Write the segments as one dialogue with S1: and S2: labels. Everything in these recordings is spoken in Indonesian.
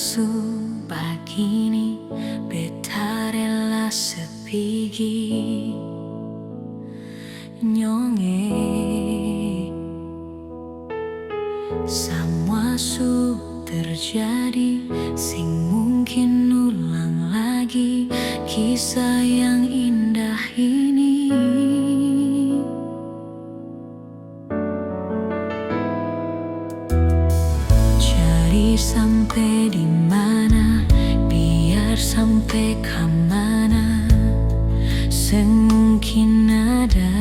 S1: palsu begini, beta rela sepigi nyonge. Semua su terjadi, sing mungkin ulang lagi kisah yang indah ini. Cari sampai di mana, biar sampai kemana, semungkin ada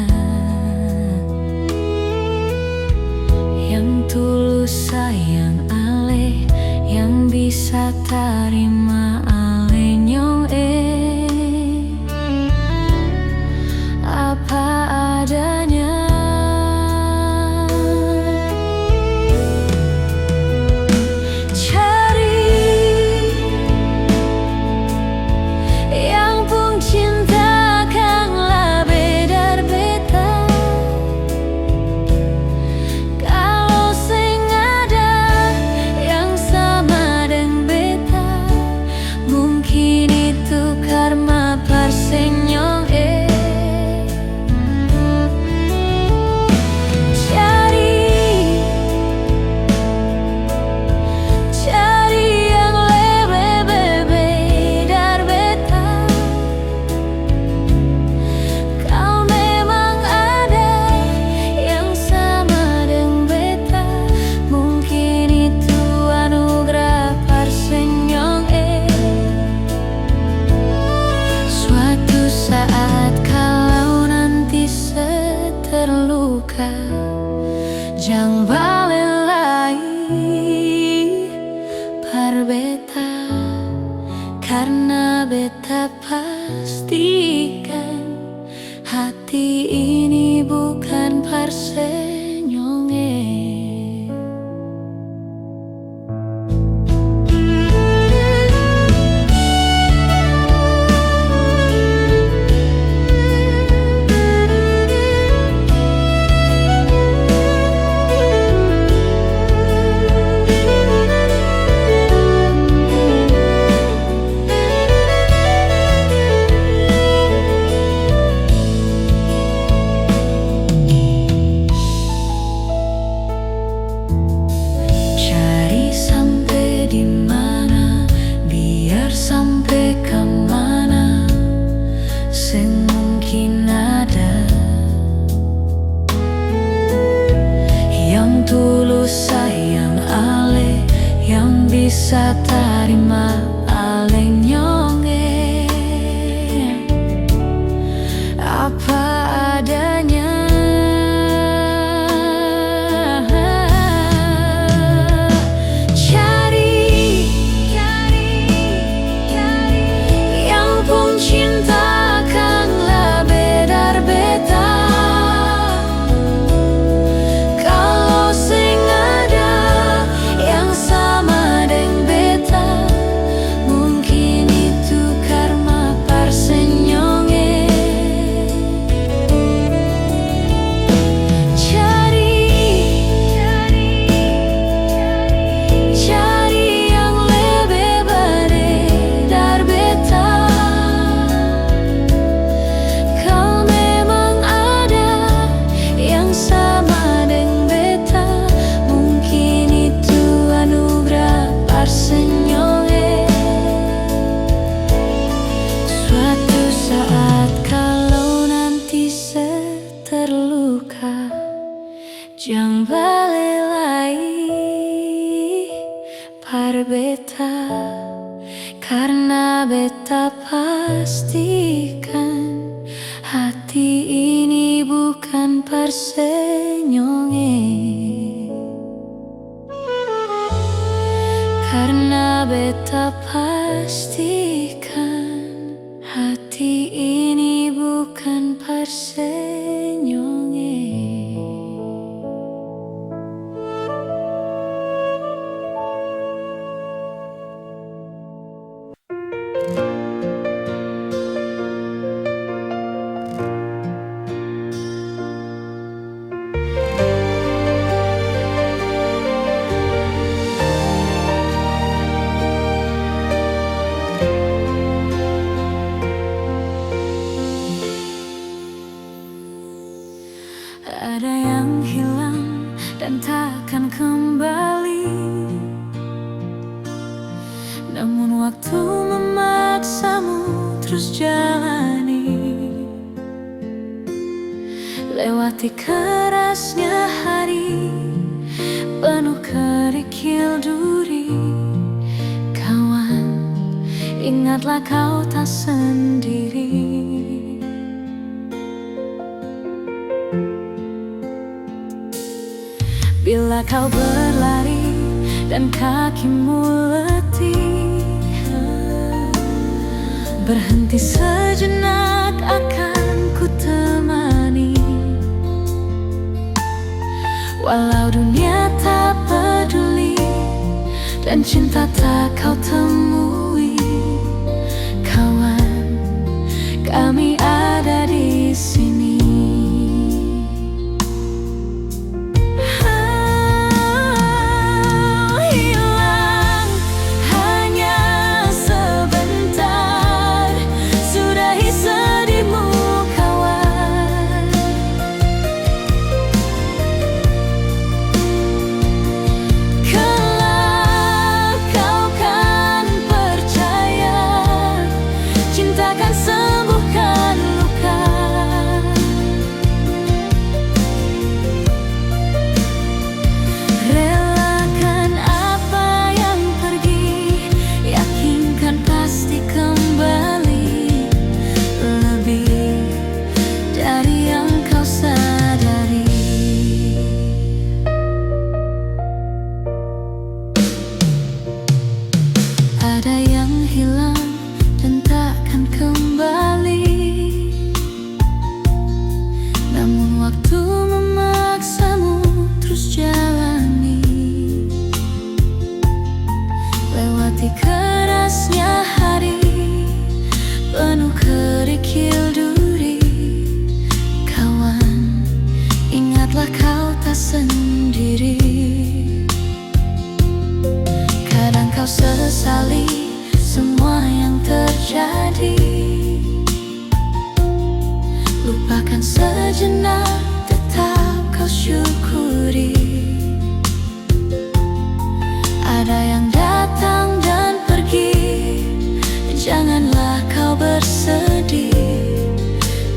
S1: yang tulus sayang ale, yang bisa terima ale nyong apa adanya. Jang balelai par beta, karena beta pastikan hati ini bukan parsenyonge. Tulus sayang ale, yang bisa terima ale nyonge apa adanya. Yang pun cinta kanlah bedar beta. Jang balelai par beta, karena beta pastikan hati ini bukan parsenyonge. Karena beta pastikan hati ini bukan parsenyonge. terus jalani, lewati kerasnya hari penuh kerikil duri. Kawan, ingatlah kau tak sendiri. Bila kau berlari dan kakimu letih, berhenti sejenak akan ku temani. Walau dunia tak peduli dan cinta tak kau temui, kawan, kami ada di sini. Ada yang hilang dan takkan kembali, namun waktu memaksamu terus jalani, lewati kerasnya hari penuh kerikil duri. Kawan, ingatlah kau tak sendiri. Kadang kau sesali semua yang terjadi, lupakan sejenak, tetap kau syukuri. Ada yang datang dan pergi, janganlah kau bersedih.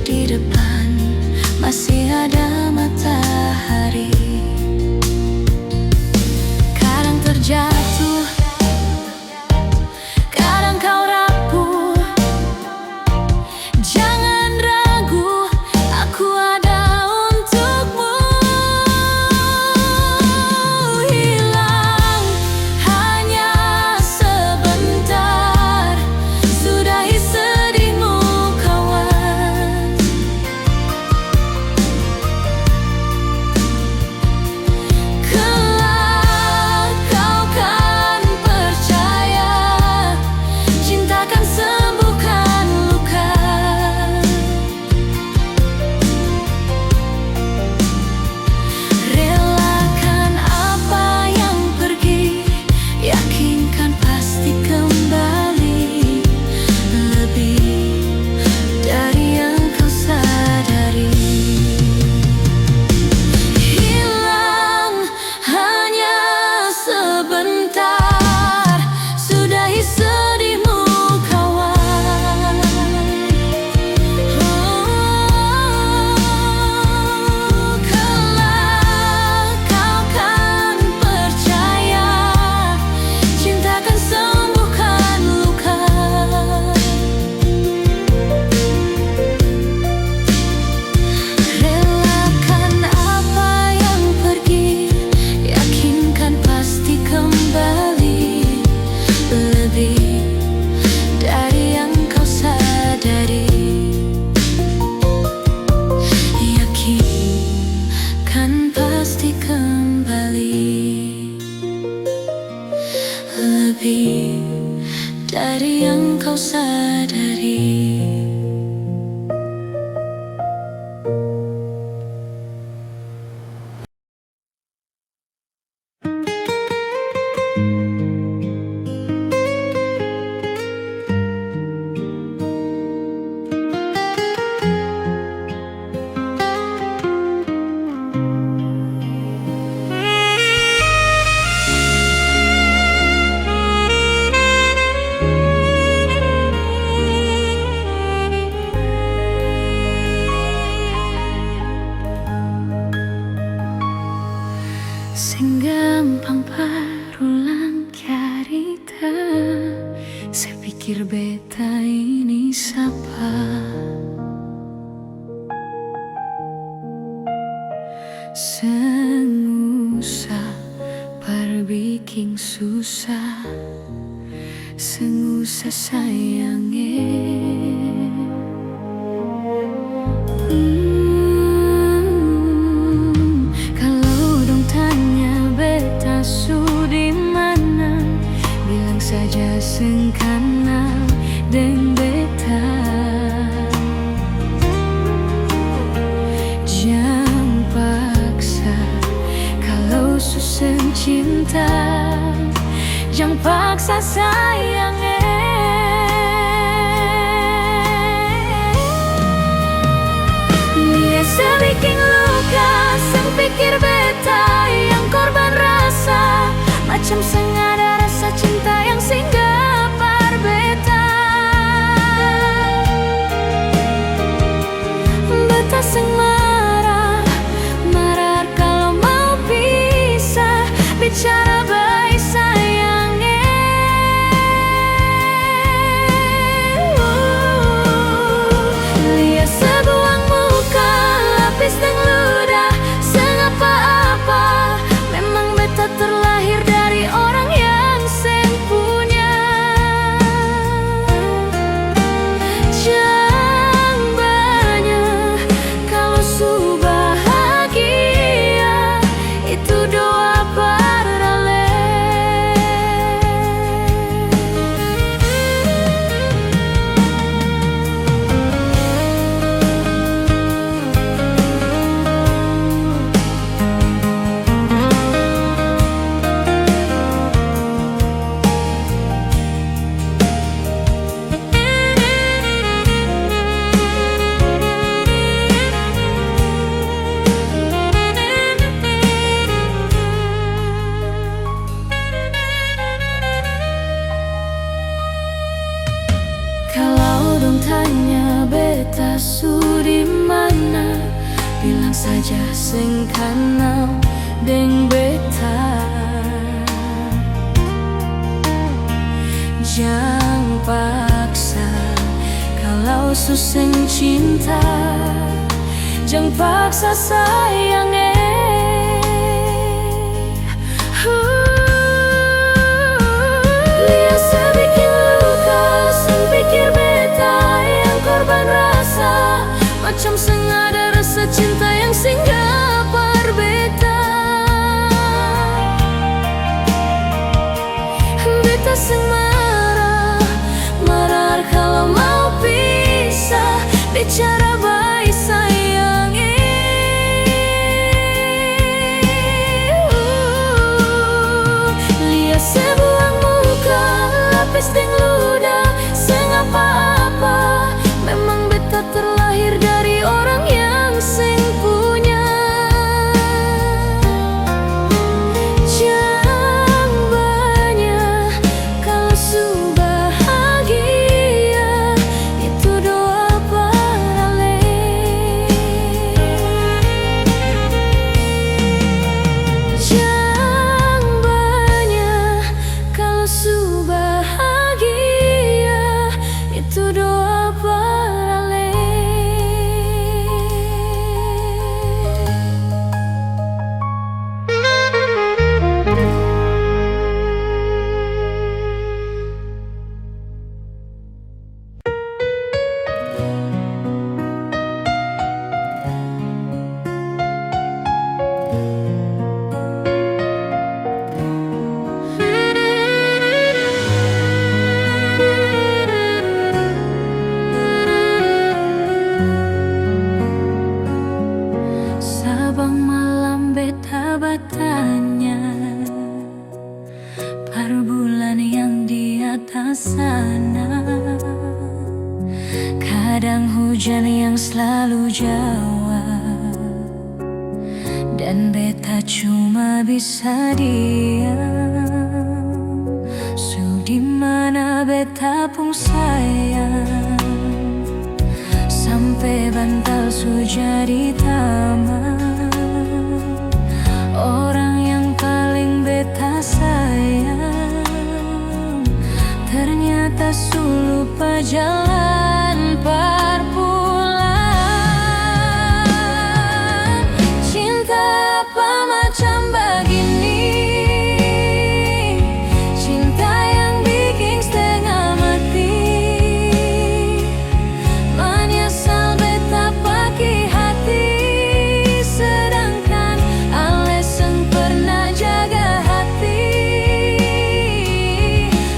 S1: Di depan masih ada matahari. Kadang terjatuh, lebih dari yang kau sadari. pikir beta ini siapa? Sengusah perbikin susah, sengusah sayangnya. Kalau dong tanya beta su di mana, bilang saja sengkana deng beta. Jangan paksa kalau susah cinta, jangan paksa sayangnya. Biasa bikin luka, sang pikir beta yang korban rasa, macam sengaja rasa cinta yang singgah par beta. Beta seng marah, marah kalau mau pisah, bicara baik sayangnya. Lihat sebuah muka, lapis dan ludah, seng apa-apa. Memang beta terlahir dari orang yang seng punya. Jangan banyak kalau su bahagia, itu doa parale. Kalau dong tanya beta su di mana, bilang saja seng kanal deng beta. Jangan paksa kalau susah cinta, jangan paksa sayangnya. Biasa bikin luka, sang pikir beta yang korban rasa, macam sengaja rasa cinta yang singgah par beta. Beta seng marah, marah kalau mau pisah, bicara baik sayangnya. Lihat sebuah muka, lapis dan ludah, seng apa-apa. Memang beta terlahir dari orang yang seng punya. Jangan banyak kalau su bahagia, itu doa parale. Jangan banyak kalau su bahagia, itu doa parale. Sabang malam beta bertanya, par bulan yang di atas sana, kadang hujan yang selalu jawab, dan beta cuma bisa diam. Su di mana beta pun sayang, sampai bantal su jadi taman. Orang yang paling beta sayang ternyata ternyata sulupa jalan perpulang. Cinta apa macam begini? Cinta yang bikin setengah mati. Menyesal beta pakai hati, sedangkan Aleseng pernah jaga hati.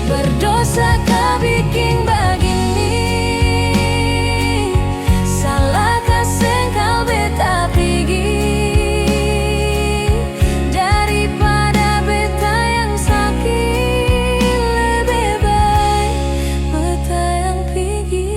S1: Berdosa kau bikin begini, salahkah sengkau beta pergi, daripada beta yang sakit, lebih baik beta yang pergi.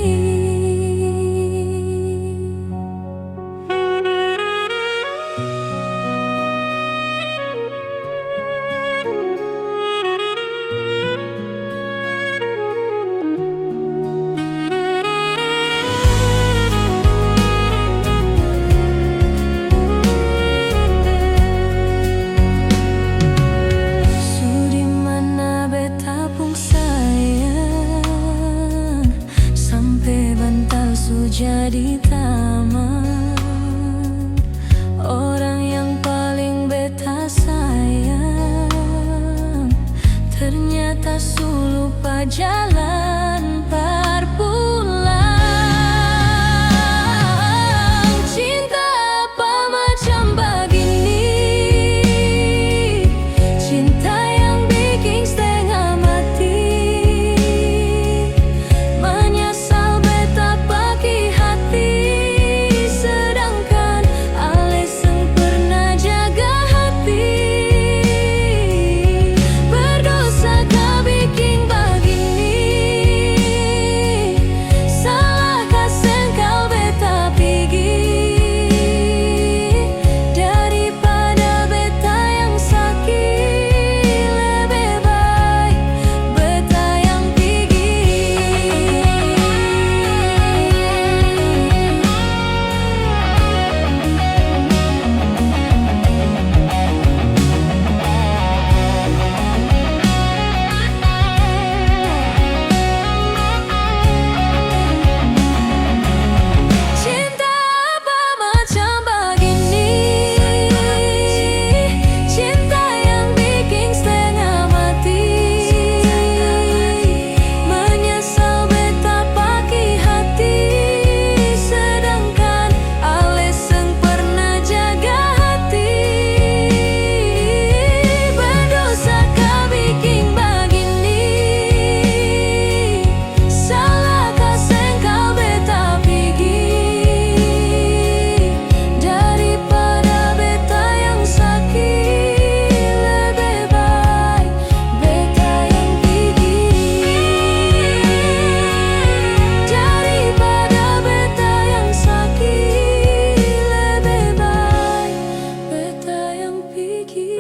S1: Sudi mana beta pun sayang, sampai bantal su jadi taman. Orang yang paling beta sayang, ternyata su lupa jalan perpulang. Cinta apa macam begini? Cinta yang bikin setengah mati. Menyesal beta pakai hati, sedangkan Aleseng pernah jaga hati. Berdosa kau bikin begini, salahkah sengkau beta pergi, daripada beta yang sakit, lebih baik beta yang pergi. Cinta apa macam begini? Cinta yang bikin setengah mati. Menyesal beta pakai hati, sedangkan Aleseng pernah jaga hati. Berdosa kau bikin begini, salahkah sengkau beta pergi, daripada beta yang sakit, lebih baik beta yang pergi, daripada beta yang sakit, lebih baik beta yang pergi.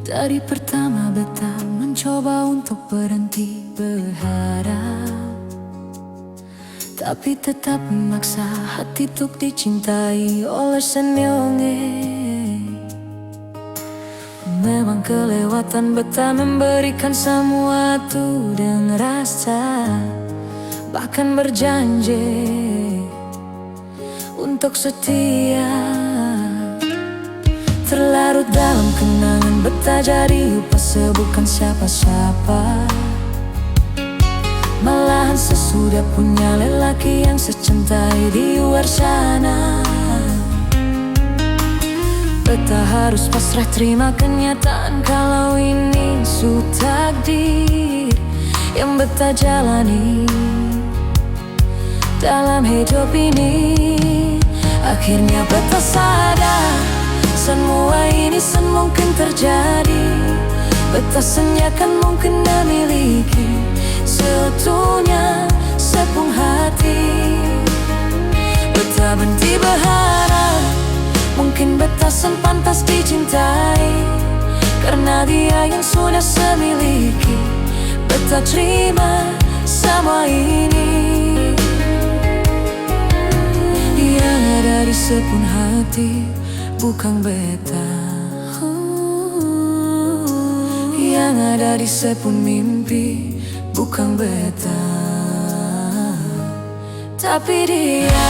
S1: Dari pertama beta mencoba untuk berhenti berharap, tapi tetap memaksa hati untuk dicintai oleh senyonge. Memang kelewatan beta memberikan semua itu dengan rasa, bahkan berjanji untuk setia. Terlarut dalam kenangan beta jadi lupa sebukan siapa-siapa. Malahan sesudah punya lelaki yang secintai di luar sana. Beta harus pasrah terima kenyataan kalau ini su takdir yang beta jalani dalam hidup ini. Akhirnya beta sadar semua ini mungkin terjadi. Betah senja kan mungkin memiliki seutuhnya sepung hati. Betah berhenti berharap, mungkin betah pantas dicintai, karena dia yang sudah semiliki. Betah terima semua ini. Yang ada di sepung hati bukan beta, yang ada di sepung mimpi bukan beta, tapi dia.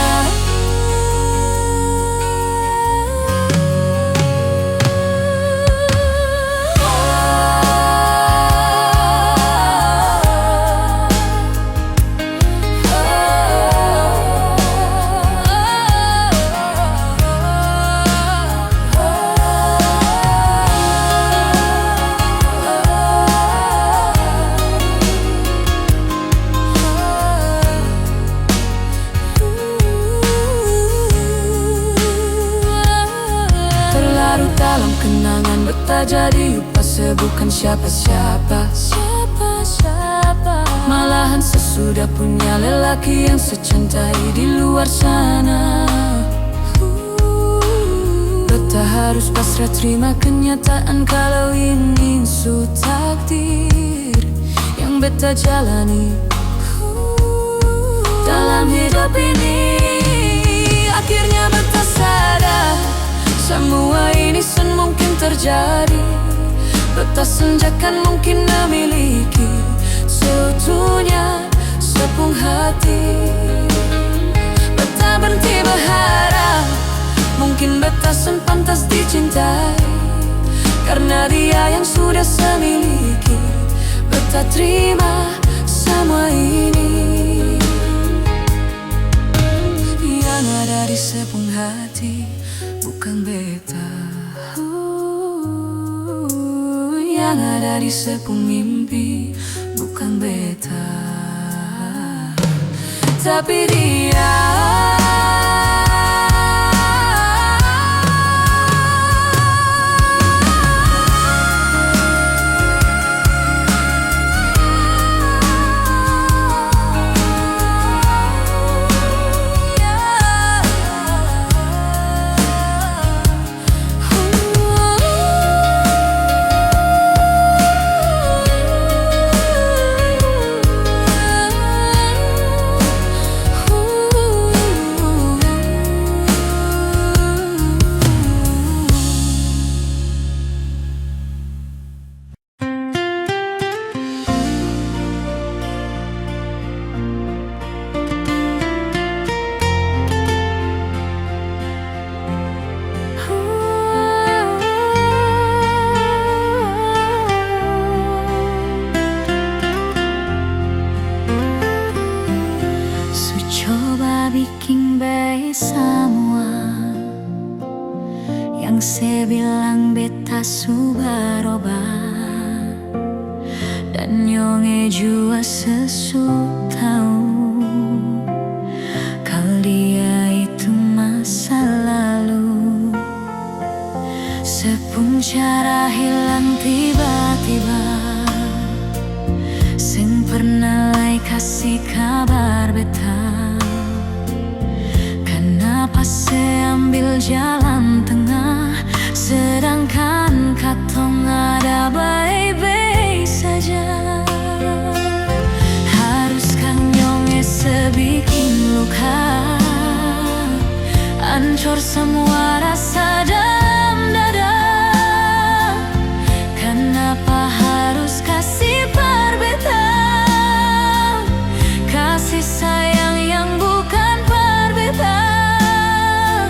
S1: Dalam kenangan betah jadi lupa bukan siapa-siapa. Malahan sesudah punya lelaki yang secantai di luar sana. Betah harus pasrah terima kenyataan kalau ini su takdir yang betah jalani dalam hidup ini. Akhirnya betah sadar semua ini mungkin terjadi. Betah senja kan mungkin memiliki seutuhnya sepung hati. Betah berhenti berharap, mungkin betah pantas dicintai, karena dia yang sudah semiliki. Betah terima semua ini. Yang ada di sepung hati bukan beta, yang ada di sepung mimpi bukan beta, tapi dia.
S2: Bikin baik semua yang saya bilang beta subaroba, dan nyonge jua sesu tahu kalau dia itu masa lalu. Sepung cara hilang tiba-tiba, sing pernah lai kasih kabar beta. Kenapa saya ambil jalan tengah, sedangkan katong ada baik-baik saja. Haruskah nyonge sebikin luka, ancur semua rasa dalam dada. Kenapa harus kasih perbedaan, kasih sayang yang bukan perbedaan,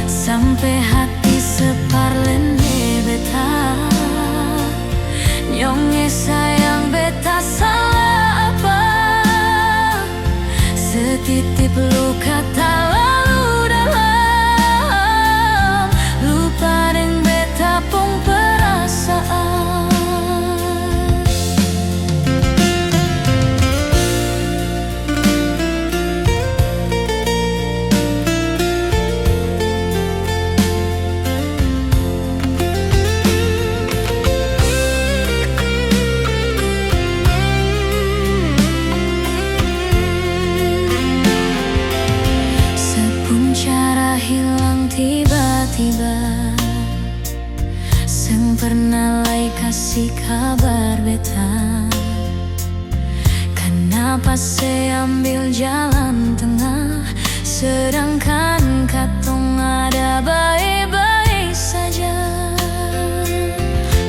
S2: sampai hati separlende beta. Nyonge sayang beta salah apa, setitip luka tak lalu dalam, luka Kenalai kasih kabar beta. Kenapa saya ambil jalan tengah, sedangkan katong ada baik-baik saja?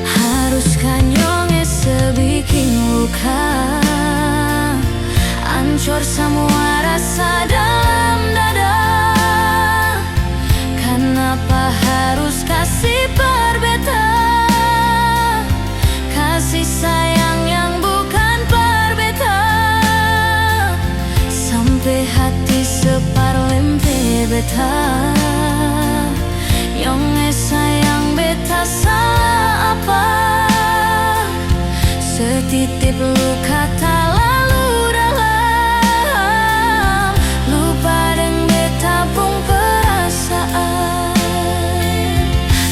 S2: Haruskah nyonge sebikin luka, ancur semua rasa dalam dada? Kenapa harus kasih perbeta? Kasih sayang yang bukan perbeta, sampai hati separlempe beta. Nyonge sayang beta salah apa? Setitip luka tak lalu dalam, lupa deng beta pun perasaan.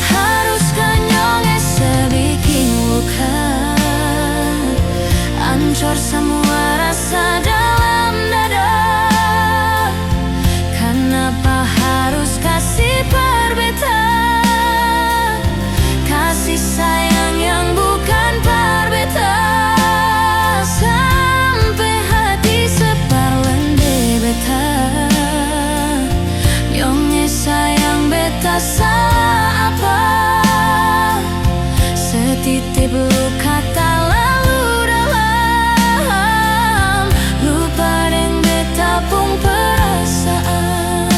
S2: Haruskah nyonge sebikin luka, ancur semua rasa dalam dada? Kenapa harus kasih perbeta? Kasih sayang yang bukan perbeta, sampai hati separlende beta. Nyonge sayang beta salah apa? Setitip luka tak lalu dalam, lupa deng beta pun perasaan.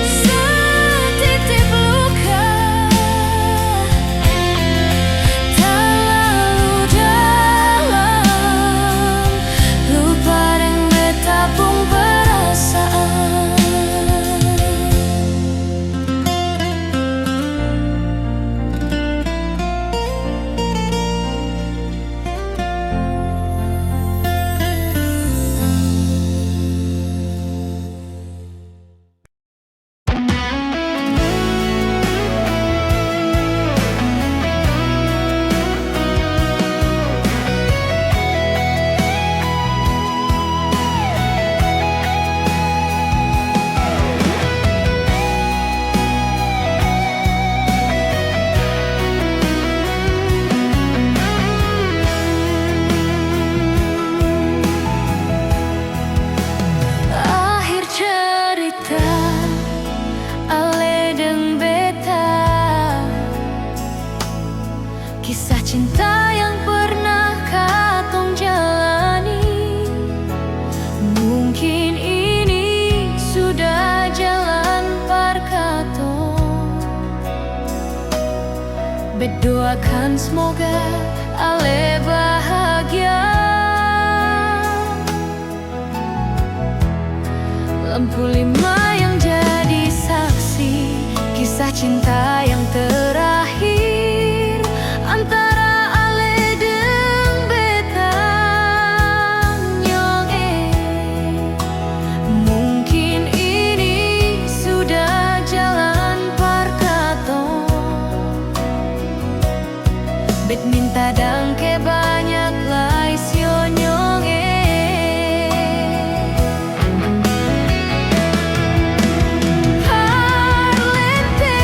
S2: Setitip luka tak lalu dalam, lupa deng beta pun perasaan. Akhir cerita ale deng beta, kisah cinta yang pernah katong jalani. Mungkin ini sudah jalan par katong. Berdoakan semoga ale bahagia. Lampu 5 yang jadi saksi kisah cinta yang terakhir antara ale deng beta. Nyonge mungkin ini sudah jalan par katong. Bet minta dangke banyak lai sio nyonge. Parlente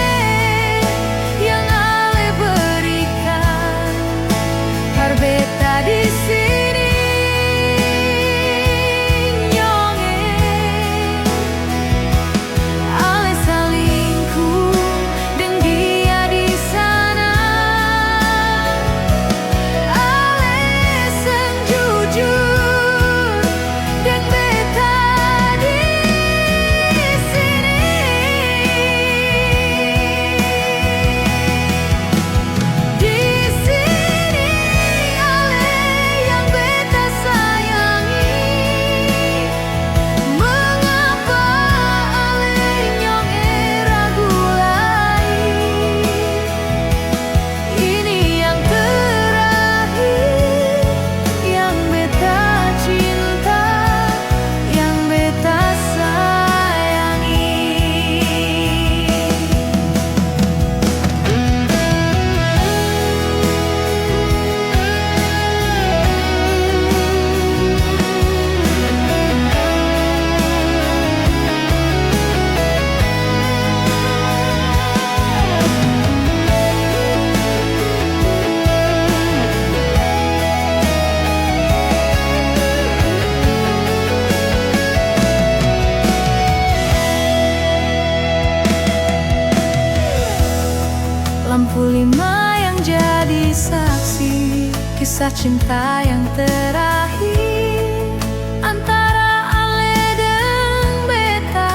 S2: Delima yang jadi saksi kisah cinta yang terakhir antara Ale dan beta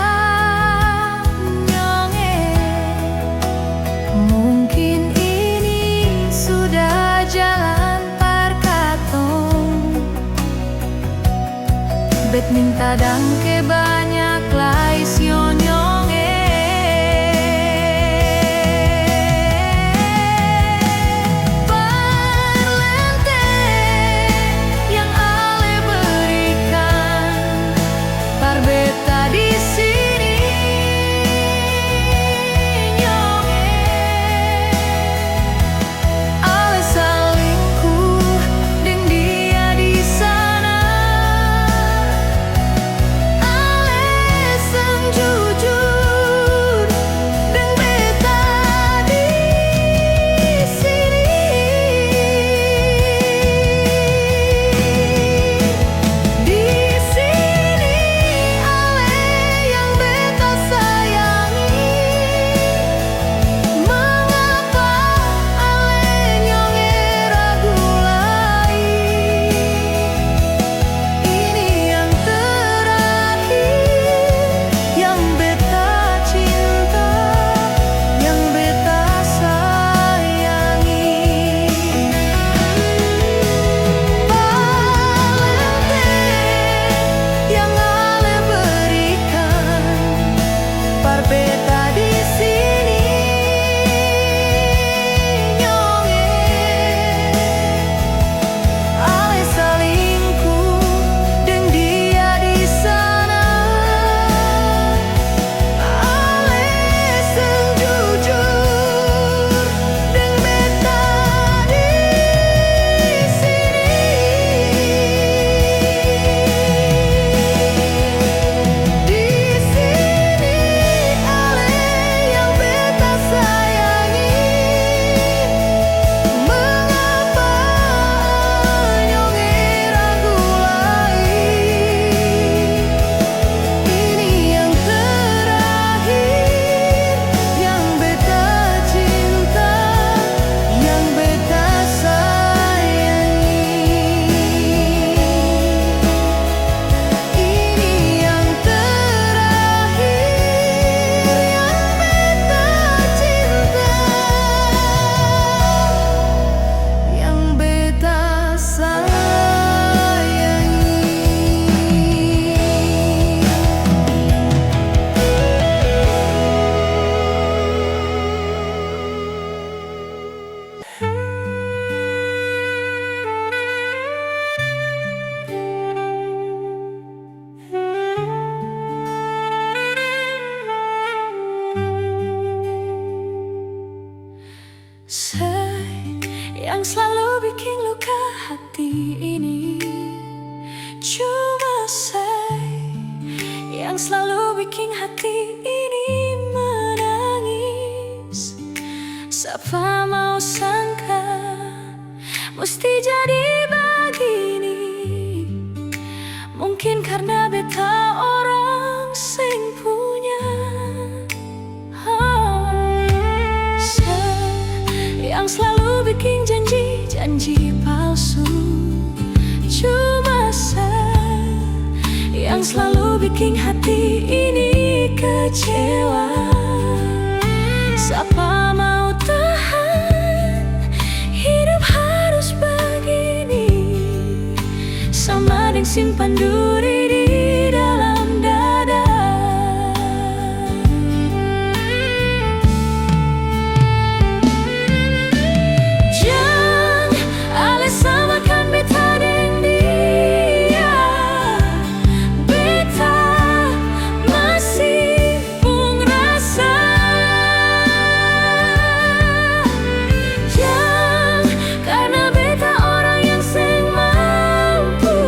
S2: nyonge. Mungkin ini sudah jalan parkatong. Bet minta dangke banyak lais nyonge.
S1: Yang selalu bikin luka hati ini cuma yang selalu bikin hati ini menangis. Siapa mau sangka mesti jadi begini. Mungkin karena beta orang sing punya yang selalu bikin janji palsu. Cuma yang selalu bikin hati ini kecewa. Siapa mau tahan hidup harus begini, sama dengan simpan duri di dalam dada. Karena beta orang yang seng mampu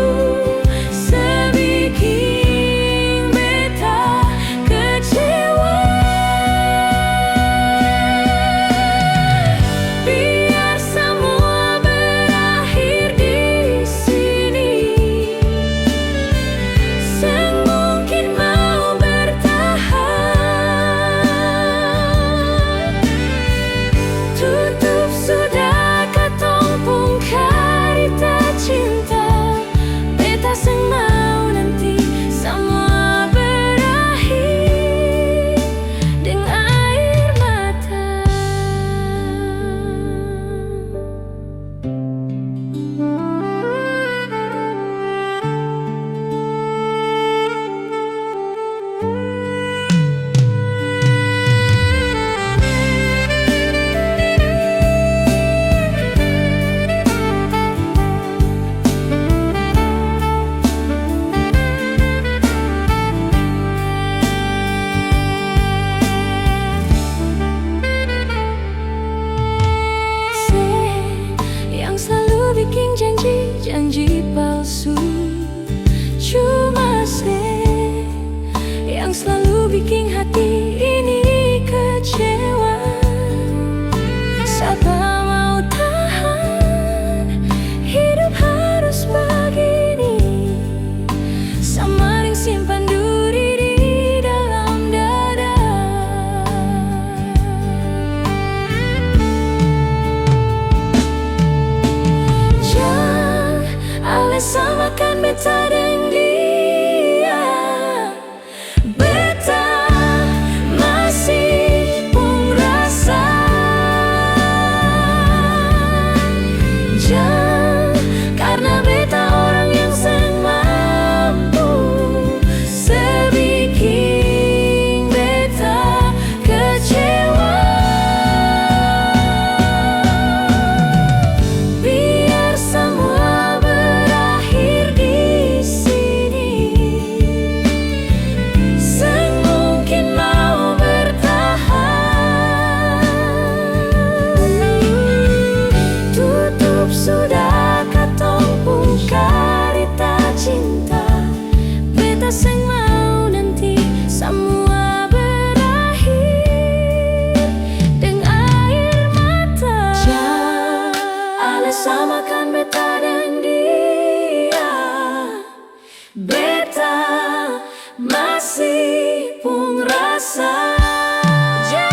S1: saja.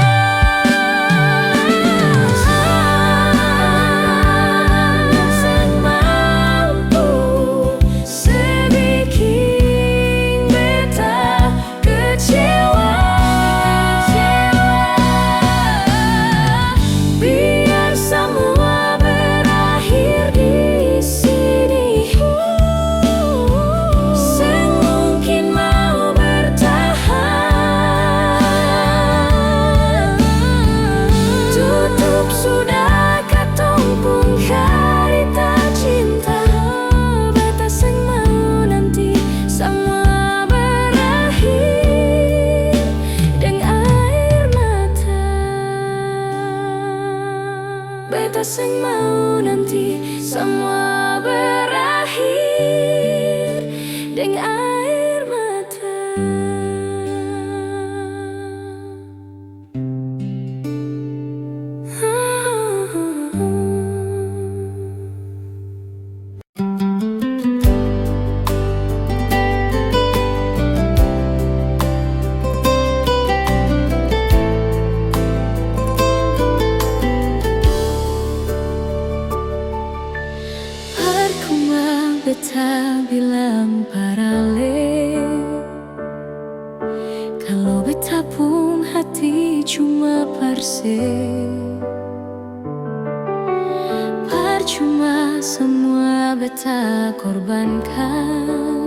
S1: Sing mampu sebikin beta kecewa. Biar semua berakhir di sini. Sing mungkin mau bertahan. Tutup sudah katong pun cerita cinta. Beta sing mau nanti semua berakhir dengan air mata. Beta sing mau nanti semua berakhir dengan air mata. Percuma beta bilang paralel, kalau beta pun hati cuma parsel. Percuma semua beta korbankan,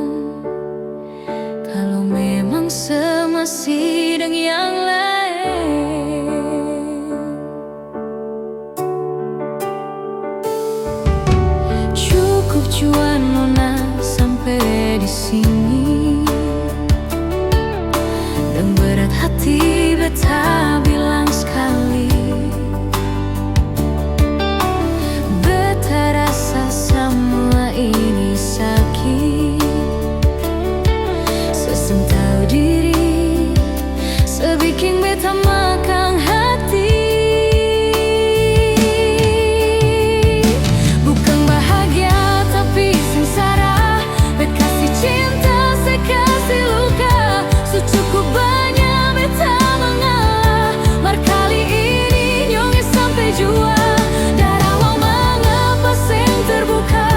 S1: kalau memang semasih dengan yang lain. Cukup cuan nona sampai di sini, dan berat hati beta bilang sekali. Beta rasa semua ini sakit, sesentau diri, sebikin beta makan hati. Bukan bahagia tapi sengsara, bet kasih cinta, saya kasih luka. Secukup banyak beta mengalah, mar kali ini nyongis sampai jua. Darah mau mengapa sing terbuka,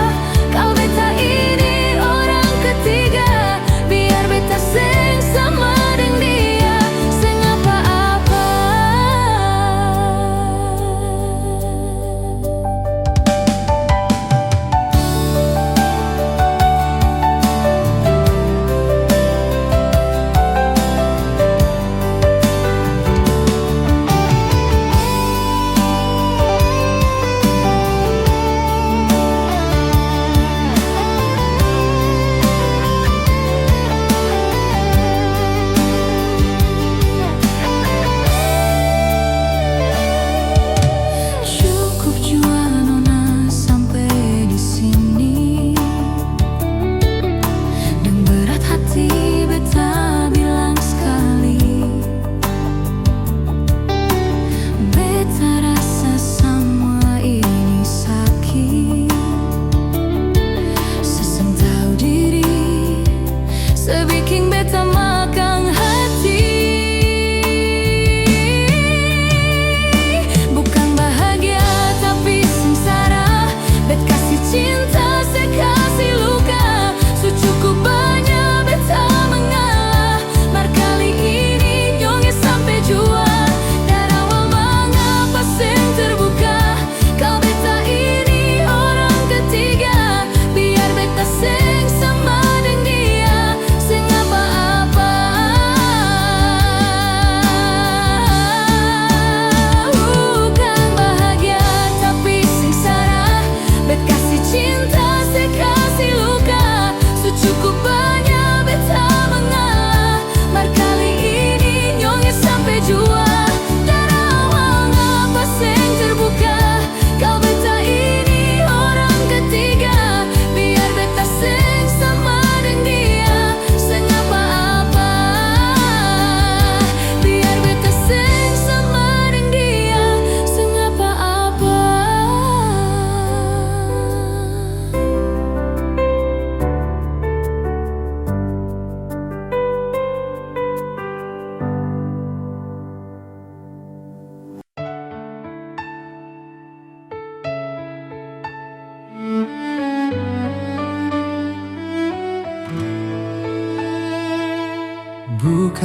S1: kalau beta ini orang ketiga. Biar beta sing sama dengan dia, sing apa-apa.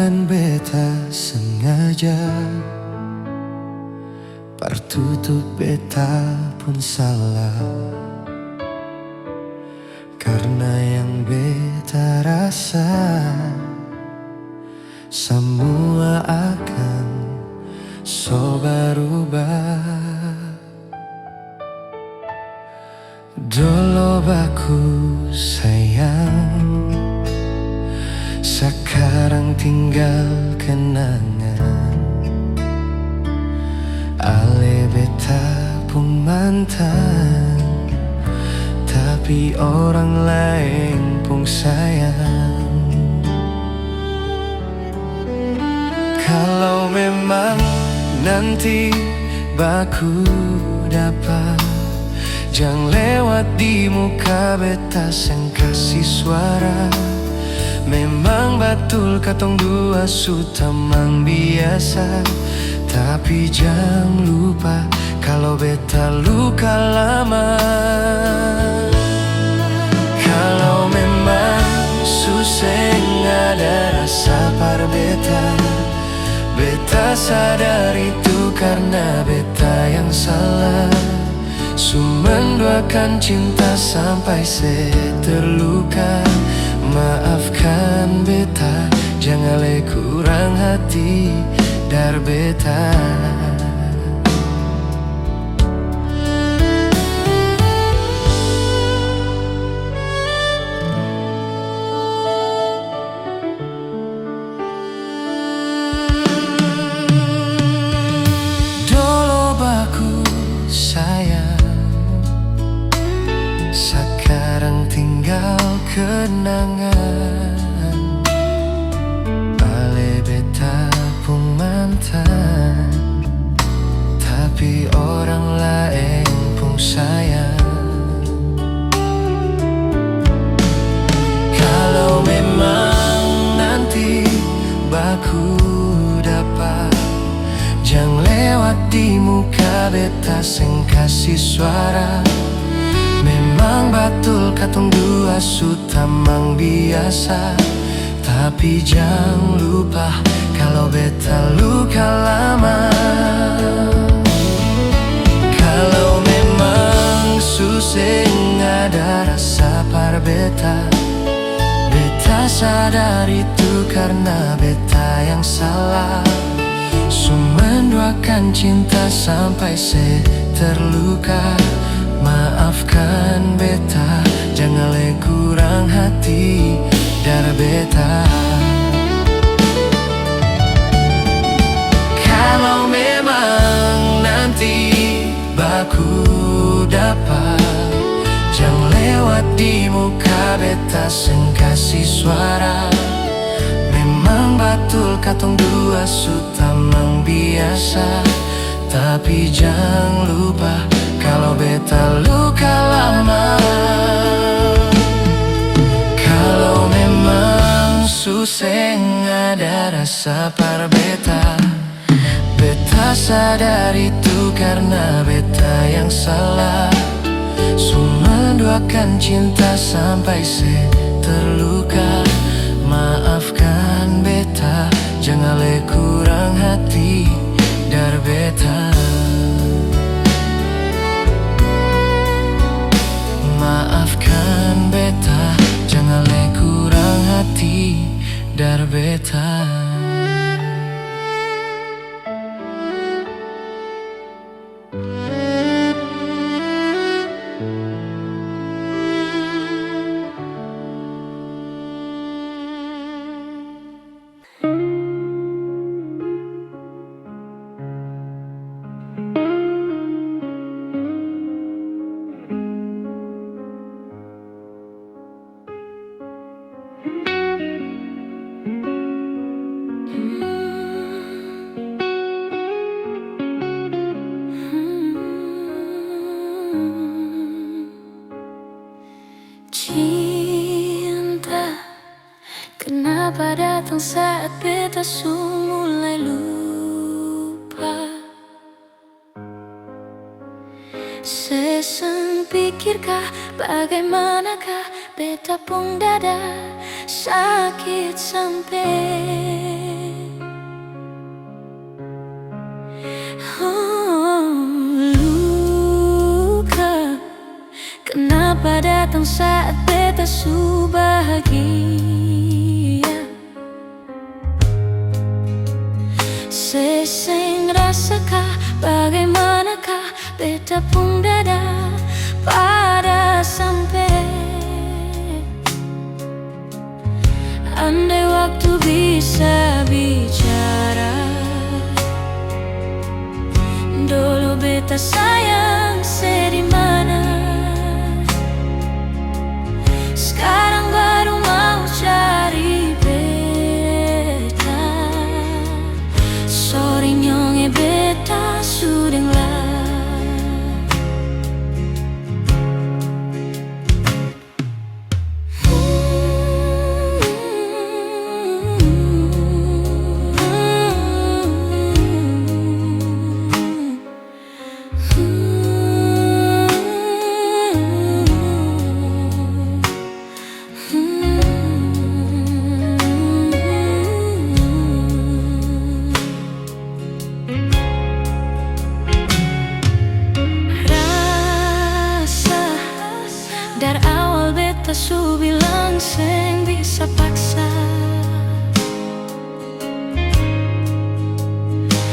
S3: Bukan beta sengaja, tertutup beta pun salah. Karena yang beta rasa, semua akan berubah. Dulu baku sayang, sekarang tinggal kenangan. Ale beta pun mantan, tapi orang lain pun sayang. Kalau memang nanti baku dapat, jangan lewat di muka beta yang kasih suara. Memang betul katong dua sutamang biasa, tapi jangan lupa kalau beta luka lama. Kalau memang susah ada rasa par beta, beta sadar itu karena beta yang salah. Sumenduakan cinta sampai saya terluka. Maafkan beta, jangan le kurang hati dar beta. Dulu baku sayang, sekarang tinggal kenangan. Ale beta pun mantan, tapi orang lain pun sayang. Kalau memang nanti baku dapat, jangan lewat di muka beta sing kasih suara. Memang betul katong dua sutamang biasa, tapi jangan lupa kalau beta luka lama. Kalau memang susah ada rasa par beta, beta sadar itu karena beta yang salah. Sumenduakan cinta sampai saya terluka. Maafkan beta, jangan le kurang hati dar beta. Kalau memang nanti baku dapat, jangan lewat di muka beta sing kasih suara. Memang betul katong dua sutamang biasa, tapi jangan lupa kalau beta luka lama. Kalau memang susah ada rasa par beta, beta sadar itu karena beta yang salah. Sumenduakan cinta sampai saya terluka. Maafkan beta, jangan le kurang hati dar beta. Maafkan beta, jangan le kurang hati dar beta.
S1: Cinta, kenapa datang saat beta mulai lupa? Sesen pikirkah bagaimanakah beta pun dada sakit sampai datang saat beta su bahagia. Seseng rasakah, bagaimanakah beta pun dada pada sampai. Andai waktu bisa bicara, dulu beta sayang sedimana. Sekarang baru mau cari beta. Sorry nyonge beta sudeng lah. Dari awal beta su bilang seng bisa paksa.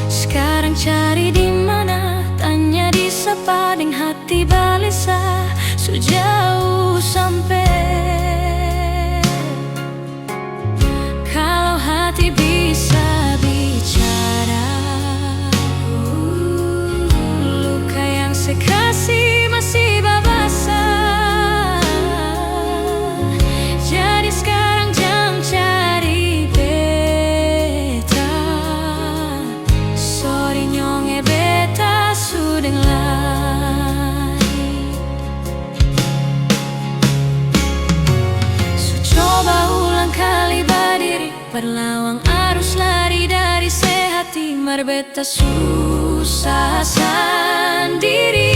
S1: Sekarang cari di mana, tanya di sapa deng hati balisa. Sejauh sampai. Kalau hati bisa bicara, luka yang sekasih masih babasa. Berlawang arus lari dari sehati, mar beta susah sendiri.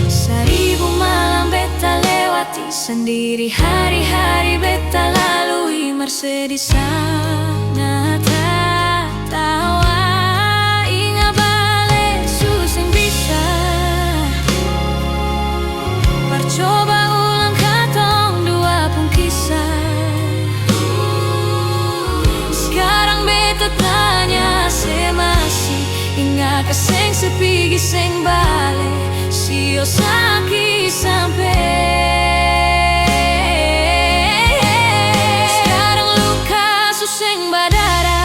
S1: Seribu malam beta lewati sendiri, hari-hari beta lalui, mar sedih sangat tertawa. Ingat balik susah bisa, percoba ulang katong dua pun kisah. Tanya se masih ingat keseng sepigi seng bale sio sakit sampai. Sekarang luka suseng badara,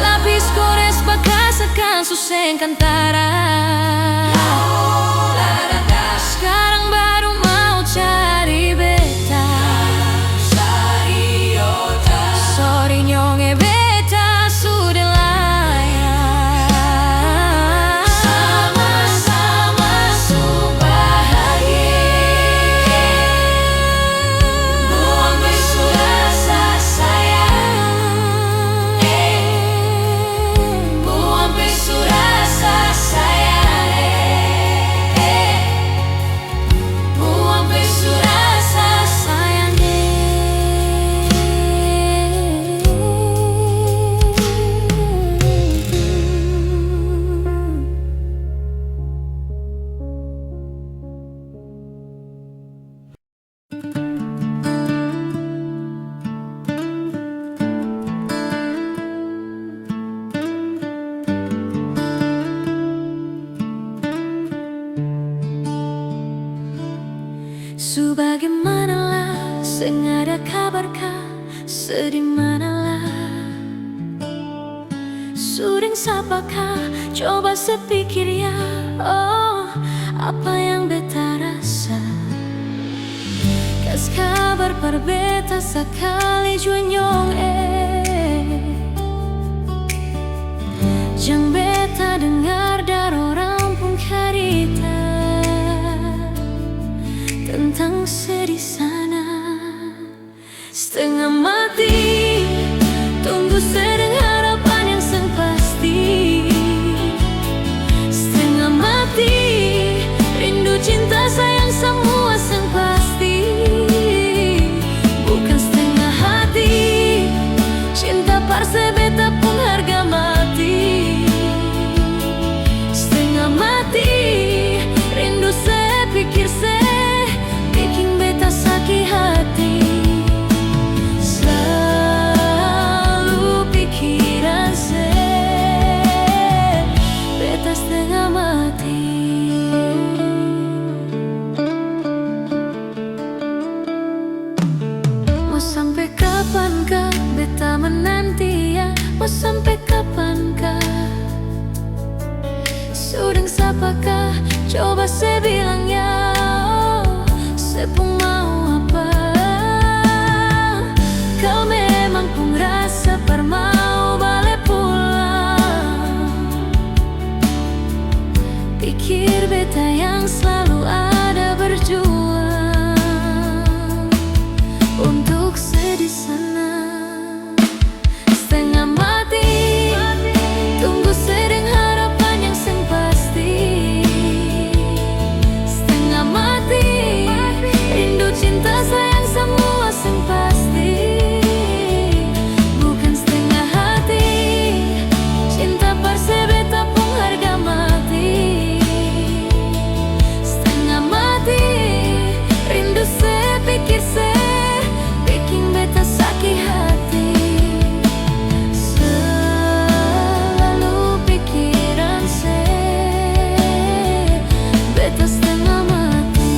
S1: lapis gores bekas akan suseng kantara. Sekarang baru mau cari beta. Sorry nyonge beta sudah layak. Sama-sama su bahagia. Buang besu rasa sayang. Buang besu rasa sayang. Buang besu rasa sayang. Sebagaimanalah, seng ada kabarkah, sedih manalah. Sudeng sapakah, coba sepikir ya. Oh, apa yang beta rasa. Kas kabar par beta sekali jua nyong jang beta dengar dari orang pun karita tentang sedih sana. Setengah mati tunggu sedang harapan yang seng pasti. Setengah mati rindu cinta sayang semua seng pasti. Bukan setengah hati pikir beta yang selalu ada berjuang untuk sedih sana. Setengah mati tunggu sedang harapan yang seng pasti. Setengah mati rindu cinta sayang semua seng pasti. Bukan setengah hati cinta parse beta pun harga mati. Setengah mati rindu se pikir se bikin beta sakit hati. Selalu pikiran se beta setengah mati.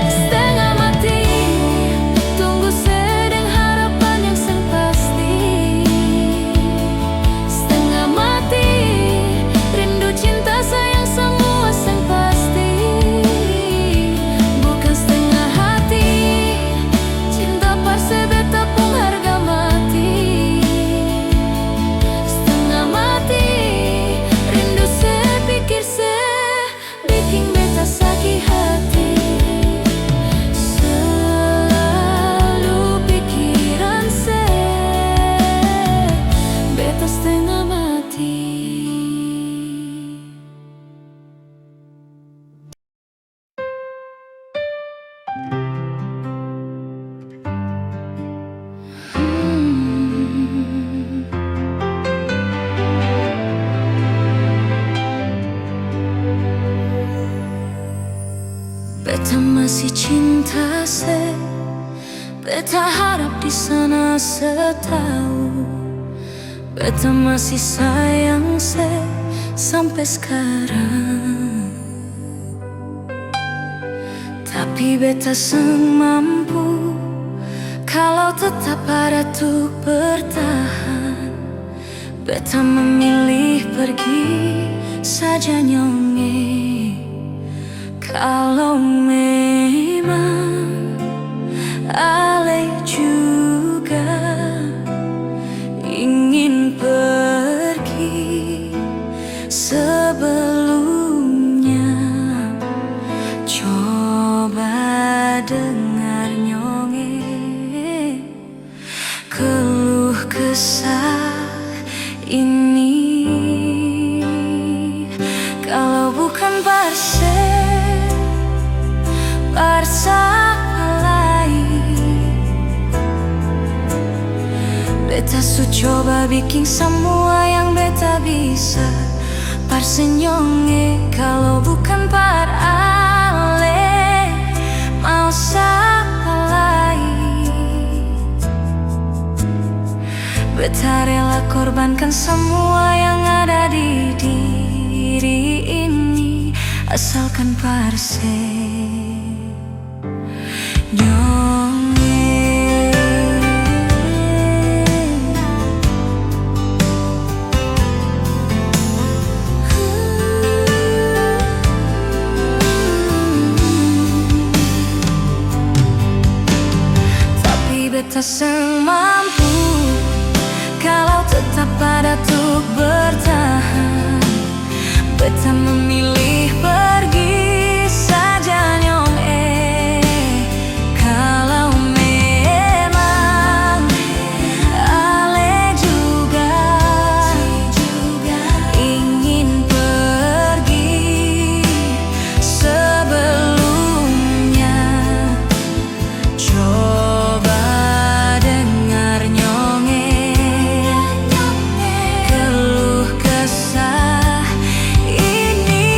S1: Setengah mati tunggu sedang harapan yang seng pasti. Setengah mati rindu cinta sayang semua seng pasti. Bukan setengah hati cinta parse beta pun harga mati. Setengah mati rindu se pikir se bikin beta sakit hati. Selalu pikiran se beta setengah mati. Beta masih cinta se, beta harap di sana setahu. Beta masih sayang se sampai sekarang. Tapi beta seng mampu kalau tetap ada tuh bertahan. Beta memilih pergi saja nyonge. Kalau memang Ale juga ingin pergi sebelumnya, coba dengar nyonge keluh kesah ini. Kalau bukan parse beta su coba bikin semua yang beta bisa. Parse nyonge kalau bukan par Ale mau siapa lagi. Beta rela korbankan semua yang ada di diri ini asalkan parse beta seng mampu kalau tetap ada tuh bertahan. Beta memilih pergi saja nyonge. Kalau memang Ale juga ingin pergi sebelumnya, coba keluh kesah ini.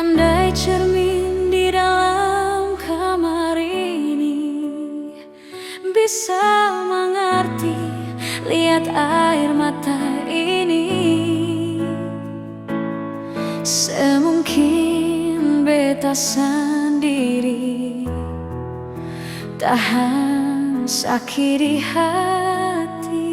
S1: Andai cermin di dalam kamar ini bisa mengerti, lihat air mata ini, semungkin beta sendiri tahan sakit di hati.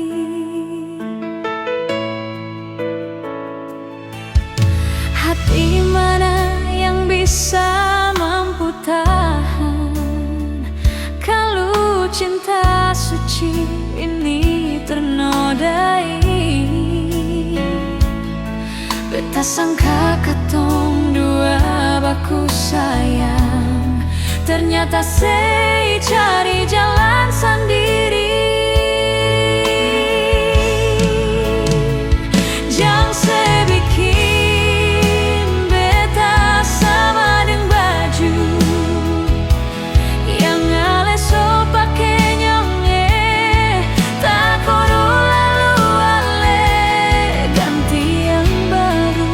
S1: Hati mana yang bisa mampu tahan kalau cinta suci ini ternodai? Beta sangka katong dua baku sayang, ternyata sei cari jalan sendiri. Jangan sei bikin beta sama dengan baju yang ale so pake nyonge, tak kodo lalu ale ganti yang baru.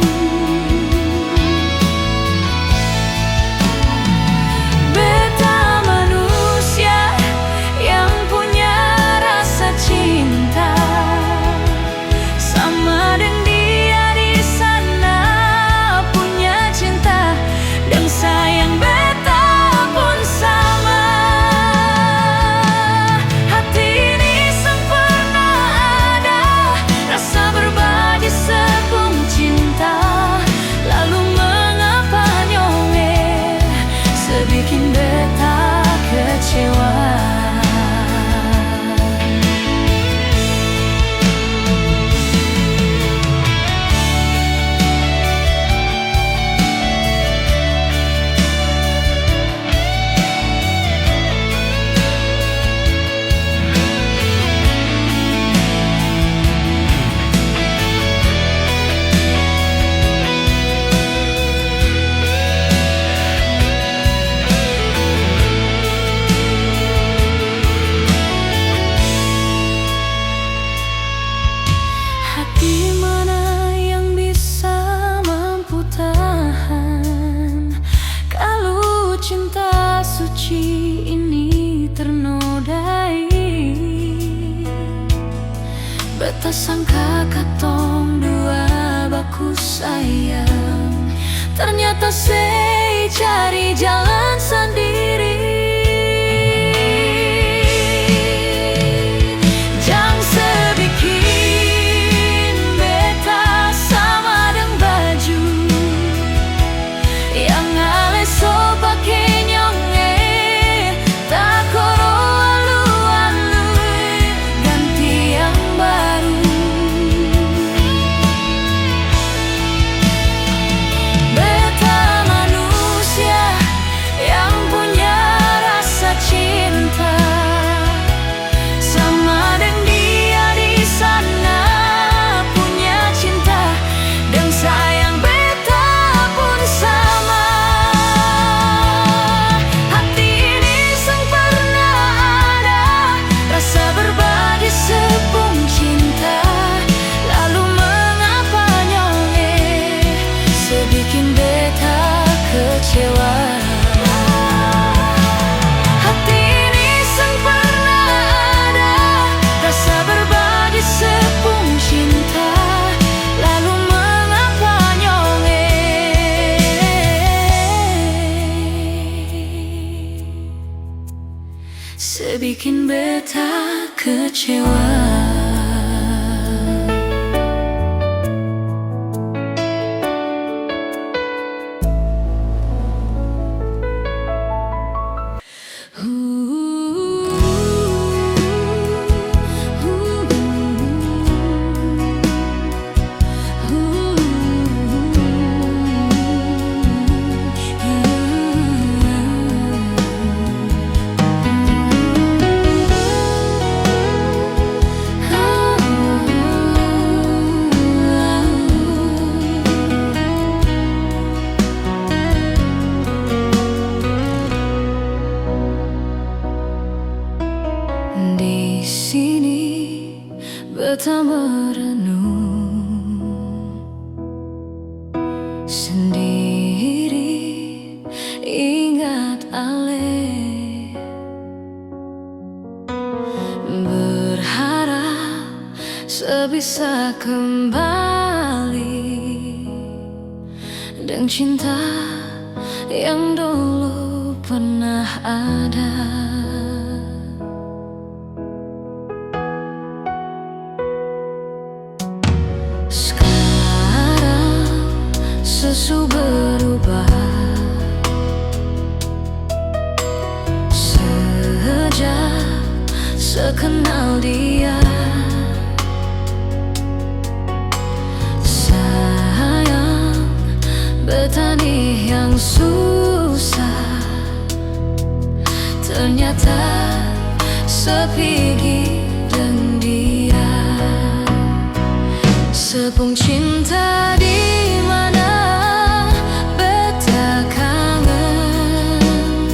S1: Beta manusia yang punya rasa cinta, sama dengan dia di sana punya cinta dan sayang. Beta pun sama. Hati ini sempurna ada rasa berbagi sepung cinta, lalu mengapa nyonge sebikin beta kecewa? Hati mana yang bisa mampu tahan kalau cinta suci ini ternodai? Beta sangka katong dua baku sayang, ternyata sei cari jalan sendiri. Jangan sebikin beta sama dengan baju yang ale so pake nyonge, tak kodo alu-alu ganti yang baru. Beta manusia yang punya rasa cinta, sama dengan dia di sana punya cinta dan sayang. Beta pun sama. Hati ini sempurna ada rasa berbagi sepung cinta, lalu mengapa nyonge sebikin beta kecewa? Hati ini sempurna ada rasa berbagi sepung cinta, lalu mengapa nyonge sebikin beta kecewa? Beta merenung sendiri
S2: bisa kembali dan cinta yang dulu pernah ada. Sekarang sesu berubah sejak sekenal dia. Sayang, bertani yang susah ternyata sepi dan dia. Sepung cinta di mana beta kangen,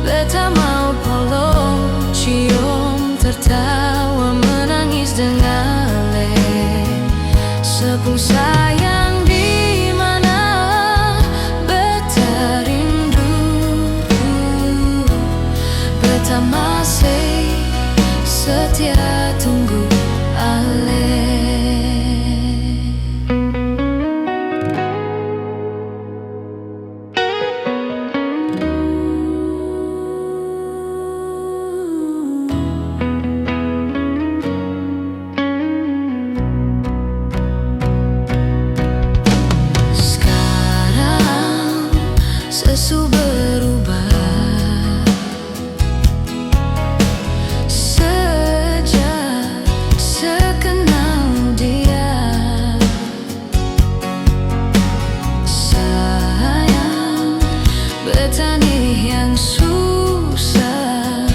S2: beta mau peluk, cium, tertawa, menangis dengan leh. Sepung sayang di mana beta rindu, beta masih setia tunggu ale. Sesu berubah sejak sekenal dia. Sayang, bertani yang susah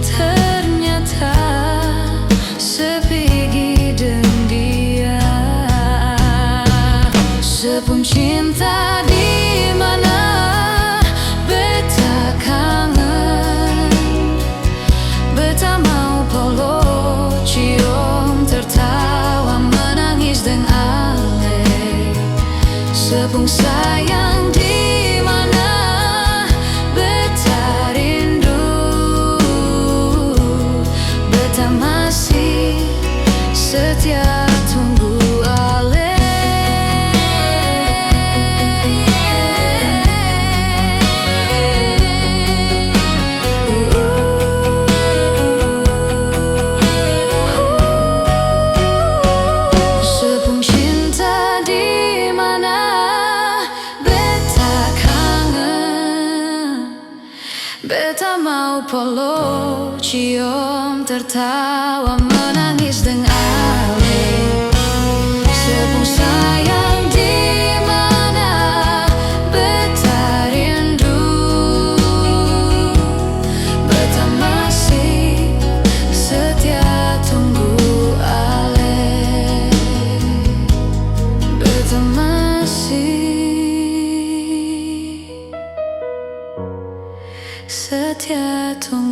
S2: ternyata sepi dan dia. Sepung cinta di mana beta kangen, beta mau peluk, cium, tertawa, menangis dengan ale. Sepung sayang di mana beta rindu, beta masih setia tunggu ale. Beta mau peluk, cium, tertawa, menangis dengan ale. Sepung sayang di mana beta rindu, beta masih setia tunggu ale. Beta masih setia tunggu